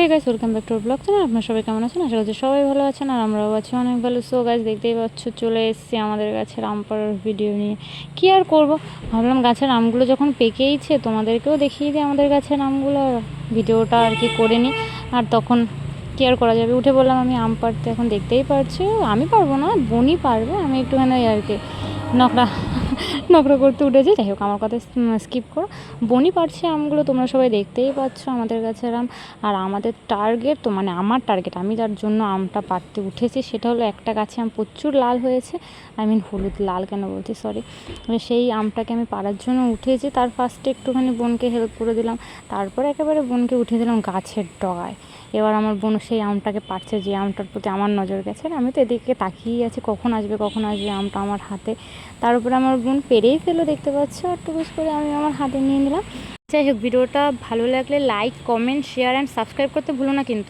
Hey guys, welcome back to blog channel. আপনারা সবাই কেমন আছেন? আশা করছি সবাই ভালো আছেন, আর আমরাও আছি অনেক ভালো। সো গাইস, দেখতেই পাচ্ছ চলে এসেছি আমাদের গাছের আম পাড়ার ভিডিও নিয়ে। কী আর করবো, ভাবলাম গাছের আমগুলো যখন পেকেইছে তোমাদেরকেও দেখিয়ে দিই আমাদের গাছের আমগুলো, ভিডিওটা আর কি করে নিই। আর তখন কী আর করা যাবে, উঠে বললাম আমি আম পাড়তে। এখন দেখতেই পারছি আমি পারবো না, বোনই পারবে, আমি একটুখানি আর কি নকরা নকরা করতে উঠেছি। যাই হোক, আমার কথা স্কিপ করো। বনই পারছে আমগুলো, তোমরা সবাই দেখতেই পাচ্ছ আমাদের গাছের আম। আর আমাদের টার্গেট তো, মানে আমার টার্গেট, আমি যার জন্য আমটা পাড়তে উঠেছি সেটা হলো, একটা গাছে আম প্রচুর লাল হয়েছে, হলুদ, লাল কেন বলছি সরি। সেই আমটাকে আমি পাড়ার জন্য উঠেছি। তার ফার্স্টে একটুখানি বোনকে হেল্প করে দিলাম, তারপরে একেবারে বোনকে উঠে দিলাম গাছের ডগায়। এবার আমার বোন সেই আমটাকে পাড়ছে, যে আমটার প্রতি আমার নজর গেছে। আর আমি তো এদিকে তাকিয়েই আছি, কখন আসবে আমটা আমার হাতে। তার উপরে আমার বোন পেরেই ফেলো, দেখতে পাচ্ছ, আর টুকুস করে আমি আমার হাতে নিয়ে নিলাম। যাই হোক, ভিডিওটা ভালো লাগলে like, comment, share and subscribe করতে ভুলো না কিন্তু।